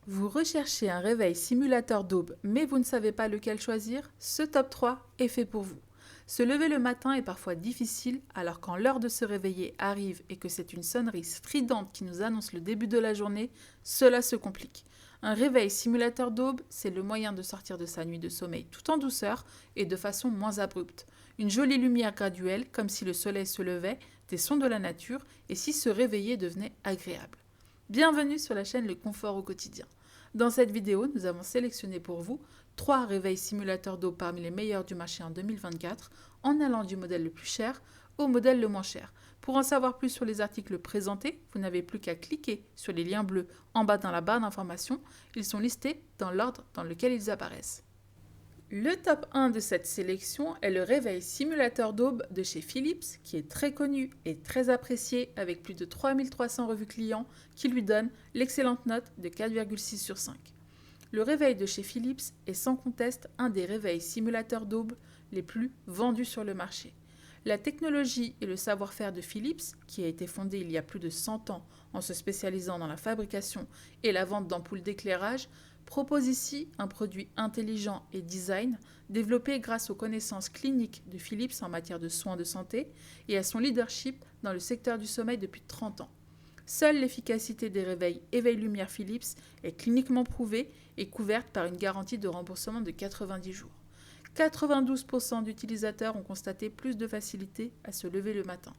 Vous recherchez un réveil simulateur d'aube, mais vous ne savez pas lequel choisir? Ce top 3 est fait pour vous. Se lever le matin est parfois difficile, alors quand l'heure de se réveiller arrive et que c'est une sonnerie stridente qui nous annonce le début de la journée, cela se complique. Un réveil simulateur d'aube, c'est le moyen de sortir de sa nuit de sommeil tout en douceur et de façon moins abrupte. Une jolie lumière graduelle, comme si le soleil se levait, des sons de la nature et si se réveiller devenait agréable. Bienvenue sur la chaîne Le Confort au quotidien. Dans cette vidéo, nous avons sélectionné pour vous 3 réveils simulateurs d'eau parmi les meilleurs du marché en 2024, en allant du modèle le plus cher au modèle le moins cher. Pour en savoir plus sur les articles présentés, vous n'avez plus qu'à cliquer sur les liens bleus en bas dans la barre d'information. Ils sont listés dans l'ordre dans lequel ils apparaissent. Le top 1 de cette sélection est le réveil simulateur d'aube de chez Philips, qui est très connu et très apprécié avec plus de 3300 revues clients qui lui donnent l'excellente note de 4,6 sur 5. Le réveil de chez Philips est sans conteste un des réveils simulateurs d'aube les plus vendus sur le marché. La technologie et le savoir-faire de Philips, qui a été fondé il y a plus de 100 ans en se spécialisant dans la fabrication et la vente d'ampoules d'éclairage, propose ici un produit intelligent et design développé grâce aux connaissances cliniques de Philips en matière de soins de santé et à son leadership dans le secteur du sommeil depuis 30 ans. Seule l'efficacité des réveils Éveil Lumière Philips est cliniquement prouvée et couverte par une garantie de remboursement de 90 jours. 92% d'utilisateurs ont constaté plus de facilité à se lever le matin.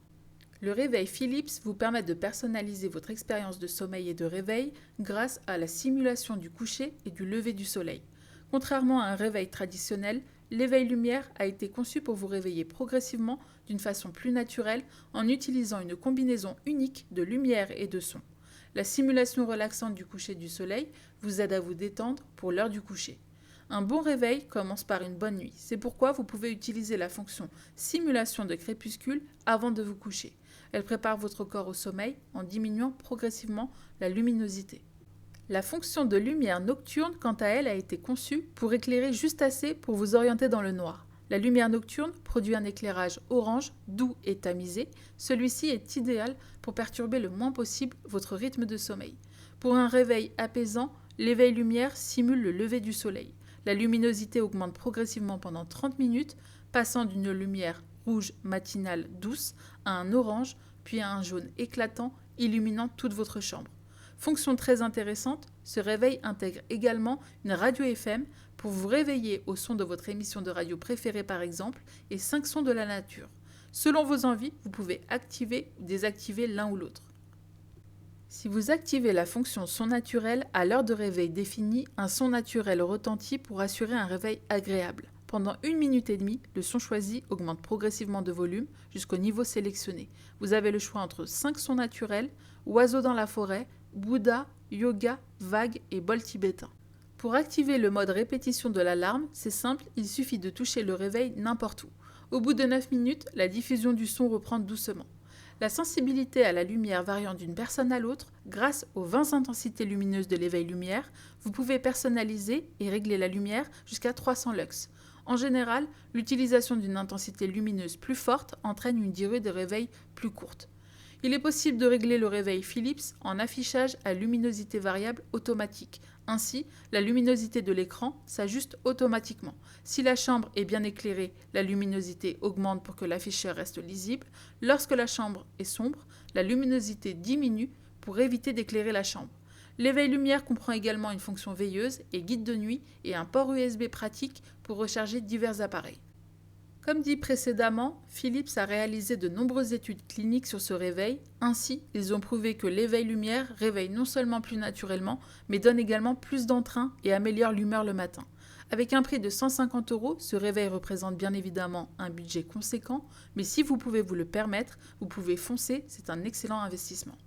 Le réveil Philips vous permet de personnaliser votre expérience de sommeil et de réveil grâce à la simulation du coucher et du lever du soleil. Contrairement à un réveil traditionnel, l'éveil lumière a été conçu pour vous réveiller progressivement d'une façon plus naturelle en utilisant une combinaison unique de lumière et de son. La simulation relaxante du coucher du soleil vous aide à vous détendre pour l'heure du coucher. Un bon réveil commence par une bonne nuit. C'est pourquoi vous pouvez utiliser la fonction simulation de crépuscule avant de vous coucher. Elle prépare votre corps au sommeil en diminuant progressivement la luminosité. La fonction de lumière nocturne, quant à elle, a été conçue pour éclairer juste assez pour vous orienter dans le noir. La lumière nocturne produit un éclairage orange, doux et tamisé. Celui-ci est idéal pour perturber le moins possible votre rythme de sommeil. Pour un réveil apaisant, l'éveil lumière simule le lever du soleil. La luminosité augmente progressivement pendant 30 minutes, passant d'une lumière rouge matinale douce à un orange, puis à un jaune éclatant, illuminant toute votre chambre. Fonction très intéressante, ce réveil intègre également une radio FM pour vous réveiller au son de votre émission de radio préférée par exemple et 5 sons de la nature. Selon vos envies, vous pouvez activer ou désactiver l'un ou l'autre. Si vous activez la fonction son naturel, à l'heure de réveil définie, un son naturel retentit pour assurer un réveil agréable. Pendant 1 minute et demie, le son choisi augmente progressivement de volume jusqu'au niveau sélectionné. Vous avez le choix entre 5 sons naturels, oiseaux dans la forêt, Bouddha, yoga, vagues et bol tibétain. Pour activer le mode répétition de l'alarme, c'est simple, il suffit de toucher le réveil n'importe où. Au bout de 9 minutes, la diffusion du son reprend doucement. La sensibilité à la lumière variant d'une personne à l'autre, grâce aux 20 intensités lumineuses de l'éveil lumière, vous pouvez personnaliser et régler la lumière jusqu'à 300 lux. En général, l'utilisation d'une intensité lumineuse plus forte entraîne une durée de réveil plus courte. Il est possible de régler le réveil Philips en affichage à luminosité variable automatique. Ainsi, la luminosité de l'écran s'ajuste automatiquement. Si la chambre est bien éclairée, la luminosité augmente pour que l'afficheur reste lisible. Lorsque la chambre est sombre, la luminosité diminue pour éviter d'éclairer la chambre. L'éveil lumière comprend également une fonction veilleuse et guide de nuit et un port USB pratique pour recharger divers appareils. Comme dit précédemment, Philips a réalisé de nombreuses études cliniques sur ce réveil. Ainsi, ils ont prouvé que l'éveil lumière réveille non seulement plus naturellement, mais donne également plus d'entrain et améliore l'humeur le matin. Avec un prix de 150 €, ce réveil représente bien évidemment un budget conséquent, mais si vous pouvez vous le permettre, vous pouvez foncer, c'est un excellent investissement.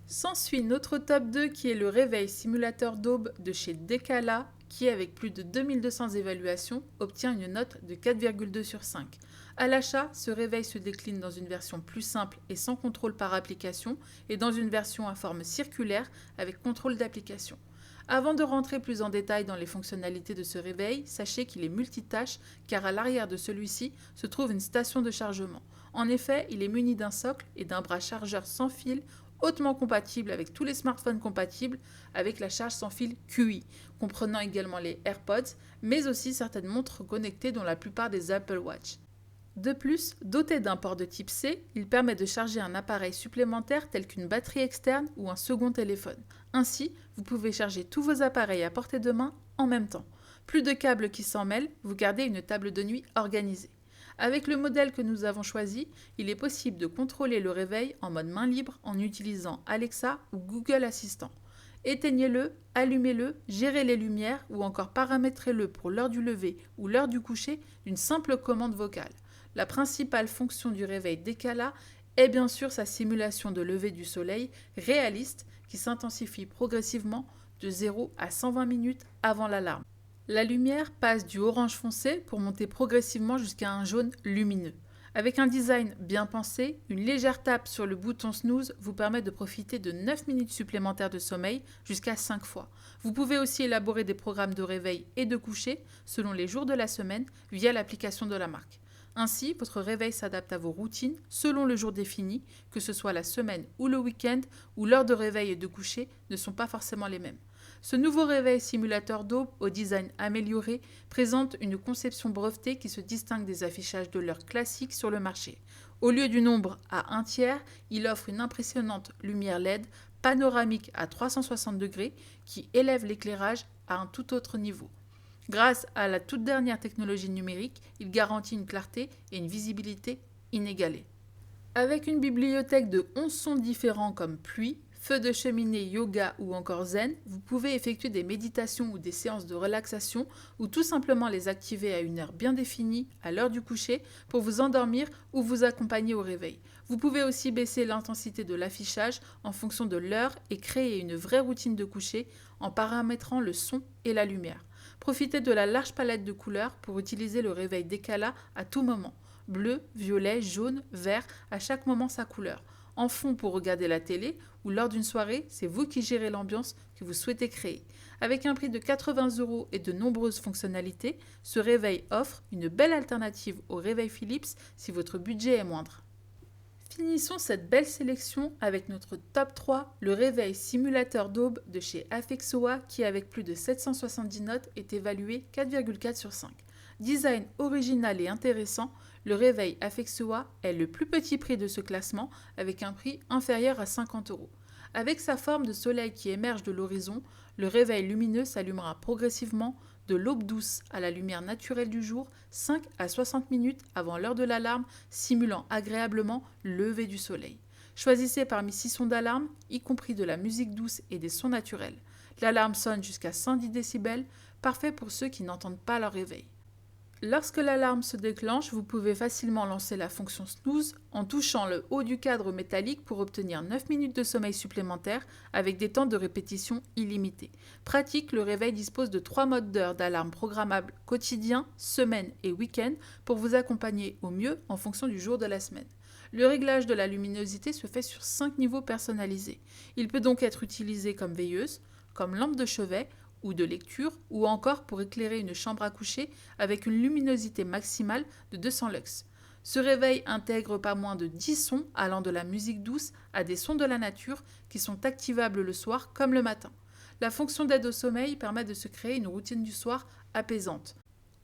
S'ensuit notre top 2 qui est le réveil simulateur d'aube de chez Decala, qui, avec plus de 2200 évaluations, obtient une note de 4,2 sur 5. À l'achat, ce réveil se décline dans une version plus simple et sans contrôle par application et dans une version à forme circulaire avec contrôle d'application. Avant de rentrer plus en détail dans les fonctionnalités de ce réveil, sachez qu'il est multitâche car à l'arrière de celui-ci se trouve une station de chargement. En effet, il est muni d'un socle et d'un bras chargeur sans fil hautement compatible avec tous les smartphones compatibles avec la charge sans fil QI, comprenant également les AirPods, mais aussi certaines montres connectées dont la plupart des Apple Watch. De plus, doté d'un port de type C, il permet de charger un appareil supplémentaire tel qu'une batterie externe ou un second téléphone. Ainsi, vous pouvez charger tous vos appareils à portée de main en même temps. Plus de câbles qui s'en mêlent, vous gardez une table de nuit organisée. Avec le modèle que nous avons choisi, il est possible de contrôler le réveil en mode main libre en utilisant Alexa ou Google Assistant. Éteignez-le, allumez-le, gérez les lumières ou encore paramétrez-le pour l'heure du lever ou l'heure du coucher d'une simple commande vocale. La principale fonction du réveil Decala est bien sûr sa simulation de lever du soleil réaliste qui s'intensifie progressivement de 0 à 120 minutes avant l'alarme. La lumière passe du orange foncé pour monter progressivement jusqu'à un jaune lumineux. Avec un design bien pensé, une légère tape sur le bouton snooze vous permet de profiter de 9 minutes supplémentaires de sommeil jusqu'à 5 fois. Vous pouvez aussi élaborer des programmes de réveil et de coucher selon les jours de la semaine via l'application de la marque. Ainsi, votre réveil s'adapte à vos routines selon le jour défini, que ce soit la semaine ou le week-end, où l'heure de réveil et de coucher ne sont pas forcément les mêmes. Ce nouveau réveil simulateur d'aube au design amélioré présente une conception brevetée qui se distingue des affichages de l'heure classique sur le marché. Au lieu du nombre à 1/3, il offre une impressionnante lumière LED panoramique à 360 degrés qui élève l'éclairage à un tout autre niveau. Grâce à la toute dernière technologie numérique, il garantit une clarté et une visibilité inégalées. Avec une bibliothèque de 11 sons différents comme pluie, feu de cheminée, yoga ou encore zen, vous pouvez effectuer des méditations ou des séances de relaxation ou tout simplement les activer à une heure bien définie, à l'heure du coucher, pour vous endormir ou vous accompagner au réveil. Vous pouvez aussi baisser l'intensité de l'affichage en fonction de l'heure et créer une vraie routine de coucher en paramétrant le son et la lumière. Profitez de la large palette de couleurs pour utiliser le réveil Decala à tout moment. Bleu, violet, jaune, vert, à chaque moment sa couleur. En fond pour regarder la télé ou lors d'une soirée, c'est vous qui gérez l'ambiance que vous souhaitez créer. Avec un prix de 80 € et de nombreuses fonctionnalités, ce réveil offre une belle alternative au réveil Philips si votre budget est moindre. Finissons cette belle sélection avec notre top 3, le réveil simulateur d'aube de chez Affexoa qui avec plus de 770 notes est évalué 4,4 sur 5. Design original et intéressant, le réveil Affexoa est le plus petit prix de ce classement avec un prix inférieur à 50 €. Avec sa forme de soleil qui émerge de l'horizon, le réveil lumineux s'allumera progressivement de l'aube douce à la lumière naturelle du jour, 5 à 60 minutes avant l'heure de l'alarme, simulant agréablement le lever du soleil. Choisissez parmi 6 sons d'alarme, y compris de la musique douce et des sons naturels. L'alarme sonne jusqu'à 110 décibels, parfait pour ceux qui n'entendent pas leur réveil. Lorsque l'alarme se déclenche, vous pouvez facilement lancer la fonction snooze en touchant le haut du cadre métallique pour obtenir 9 minutes de sommeil supplémentaires avec des temps de répétition illimités. Pratique, le réveil dispose de 3 modes d'heure d'alarme programmables quotidien, semaine et week-end pour vous accompagner au mieux en fonction du jour de la semaine. Le réglage de la luminosité se fait sur 5 niveaux personnalisés. Il peut donc être utilisé comme veilleuse, comme lampe de chevet ou de lecture, ou encore pour éclairer une chambre à coucher avec une luminosité maximale de 200 lux. Ce réveil intègre pas moins de 10 sons allant de la musique douce à des sons de la nature qui sont activables le soir comme le matin. La fonction d'aide au sommeil permet de se créer une routine du soir apaisante.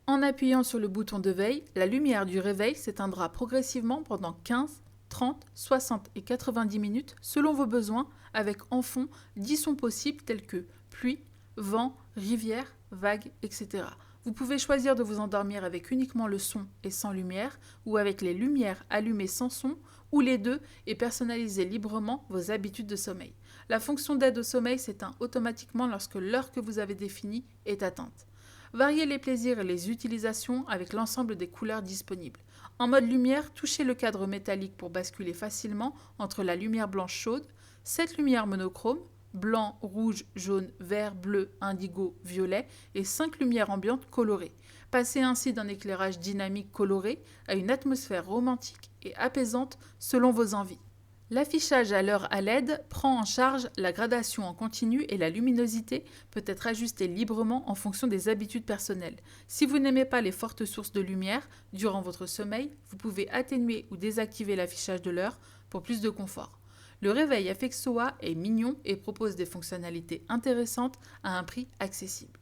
En appuyant sur le bouton de veille, la lumière du réveil s'éteindra progressivement pendant 15, 30, 60 et 90 minutes selon vos besoins avec en fond 10 sons possibles tels que pluie, vent, rivière, vagues, etc. Vous pouvez choisir de vous endormir avec uniquement le son et sans lumière, ou avec les lumières allumées sans son, ou les deux, et personnaliser librement vos habitudes de sommeil. La fonction d'aide au sommeil s'éteint automatiquement lorsque l'heure que vous avez définie est atteinte. Variez les plaisirs et les utilisations avec l'ensemble des couleurs disponibles. En mode lumière, touchez le cadre métallique pour basculer facilement entre la lumière blanche chaude, 7 lumières monochromes, blanc, rouge, jaune, vert, bleu, indigo, violet et 5 lumières ambiantes colorées. Passez ainsi d'un éclairage dynamique coloré à une atmosphère romantique et apaisante selon vos envies. L'affichage à l'heure à LED prend en charge la gradation en continu et la luminosité peut être ajustée librement en fonction des habitudes personnelles. Si vous n'aimez pas les fortes sources de lumière durant votre sommeil, vous pouvez atténuer ou désactiver l'affichage de l'heure pour plus de confort. Le réveil Affexoa est mignon et propose des fonctionnalités intéressantes à un prix accessible.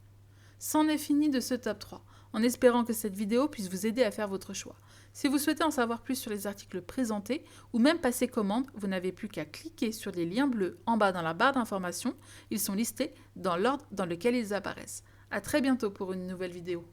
C'en est fini de ce top 3, en espérant que cette vidéo puisse vous aider à faire votre choix. Si vous souhaitez en savoir plus sur les articles présentés ou même passer commande, vous n'avez plus qu'à cliquer sur les liens bleus en bas dans la barre d'information. Ils sont listés dans l'ordre dans lequel ils apparaissent. À très bientôt pour une nouvelle vidéo.